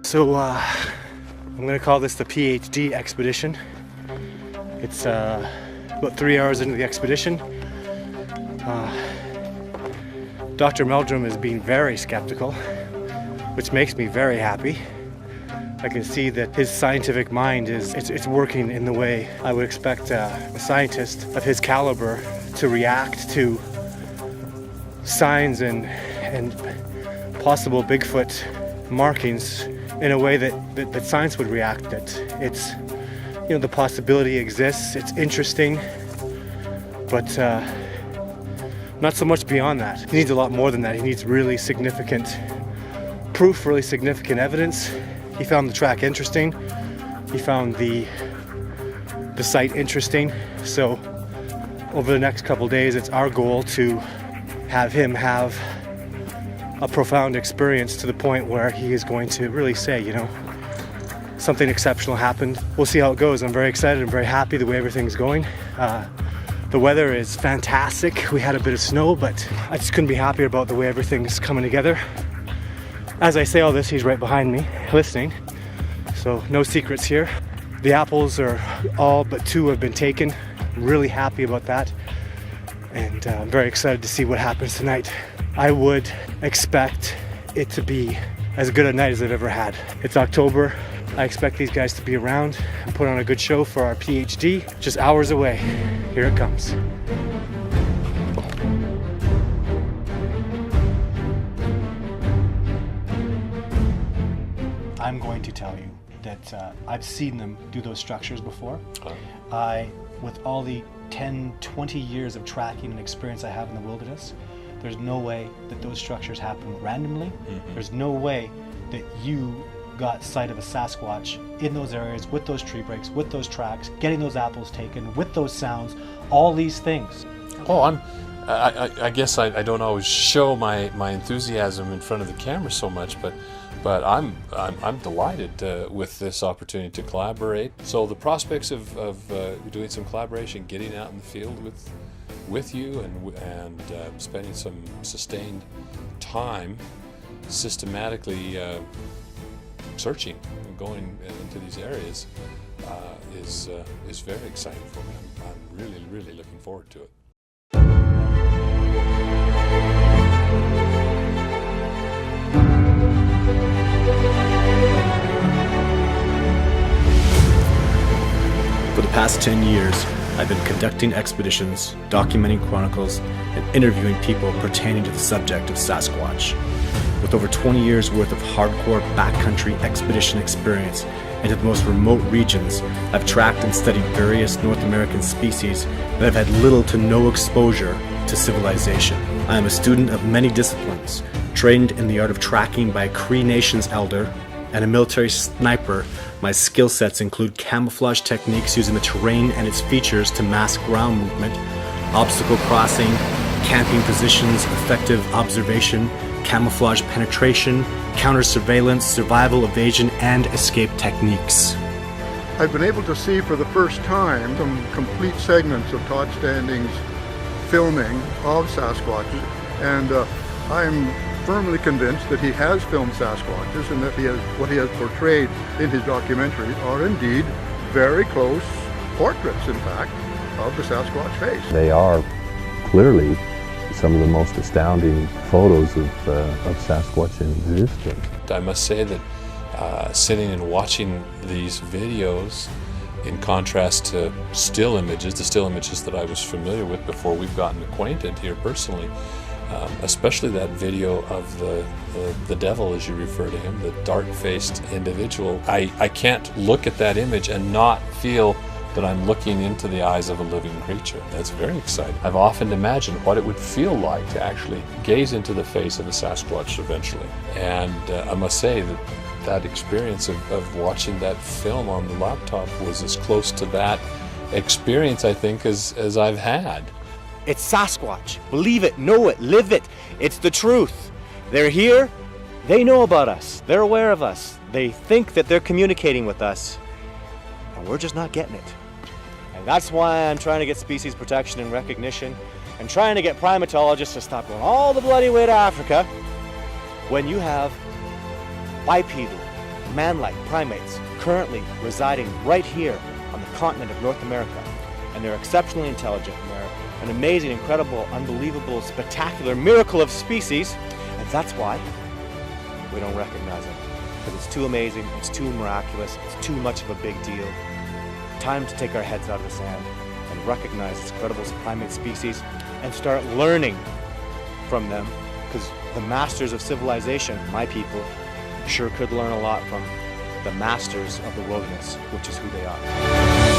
So I'm gonna call this the PhD expedition. It's about 3 hours into the expedition. Dr. Meldrum is being very skeptical, which makes me very happy. I can see that his scientific mind it's working in the way I would expect a scientist of his caliber to react to signs and possible Bigfoot markings in a way that science would react. That it's, you know, the possibility exists, it's interesting, but not so much beyond that. He needs a lot more than that. He needs really significant proof, really significant evidence. He found the track interesting. He found the site interesting. So over the next couple days, it's our goal to have him have a profound experience to the point where he is going to really say, you know, something exceptional happened. We'll see how it goes. I'm very excited. I'm very happy the way everything's going. The weather is fantastic. We had a bit of snow, but I just couldn't be happier about the way everything's coming together. As I say all this, he's right behind me, listening. So no secrets here. The apples are all but 2 have been taken. I'm really happy about that. And I'm very excited to see what happens tonight. I would expect it to be as good a night as I've ever had. It's October. I expect these guys to be around and put on a good show for our PhD. Just hours away. Here it comes. I'm going to tell you that I've seen them do those structures before. With all the 10, 20 years of tracking and experience I have in the wilderness, there's no way that those structures happen randomly. Mm-hmm. There's no way that you got sight of a Sasquatch in those areas with those tree breaks, with those tracks, getting those apples taken, with those sounds, all these things. Oh, I guess I don't always show my enthusiasm in front of the camera so much, but I'm delighted with this opportunity to collaborate. So the prospects of doing some collaboration, getting out in the field with you and spending some sustained time systematically searching and going into these areas is very exciting for me. I'm really looking forward to it. For the past 10 years, I've been conducting expeditions, documenting chronicles, and interviewing people pertaining to the subject of Sasquatch. With over 20 years worth of hardcore backcountry expedition experience into the most remote regions, I've tracked and studied various North American species that have had little to no exposure to civilization. I am a student of many disciplines, trained in the art of tracking by a Cree Nations elder and a military sniper. My skill sets include camouflage techniques using the terrain and its features to mask ground movement, obstacle crossing, camping positions, effective observation, camouflage penetration, counter-surveillance, survival, evasion, and escape techniques. I've been able to see for the first time some complete segments of Todd Standing's filming of Sasquatches, and I'm firmly convinced that he has filmed Sasquatches and that what he has portrayed in his documentary are indeed very close portraits, in fact, of the Sasquatch face. They are clearly some of the most astounding photos of Sasquatch in existence. I must say that sitting and watching these videos in contrast to still images, the still images that I was familiar with before we've gotten acquainted here personally, especially that video of the devil, as you refer to him, the dark-faced individual. I can't look at that image and not feel that I'm looking into the eyes of a living creature. That's very exciting. I've often imagined what it would feel like to actually gaze into the face of a Sasquatch eventually. And I must say that experience of watching that film on the laptop was as close to that experience, I think, as I've had. It's Sasquatch. Believe it, know it, live it. It's the truth. They're here. They know about us. They're aware of us. They think that they're communicating with us, and we're just not getting it. And that's why I'm trying to get species protection and recognition, and trying to get primatologists to stop going all the bloody way to Africa when you have bipedal, man-like primates currently residing right here on the continent of North America. And they're exceptionally intelligent, and they're an amazing, incredible, unbelievable, spectacular miracle of species. And that's why we don't recognize them. Because it's too amazing, it's too miraculous, it's too much of a big deal. Time to take our heads out of the sand and recognize this incredible primate species and start learning from them, because the masters of civilization, my people, sure could learn a lot from the masters of the wilderness, which is who they are.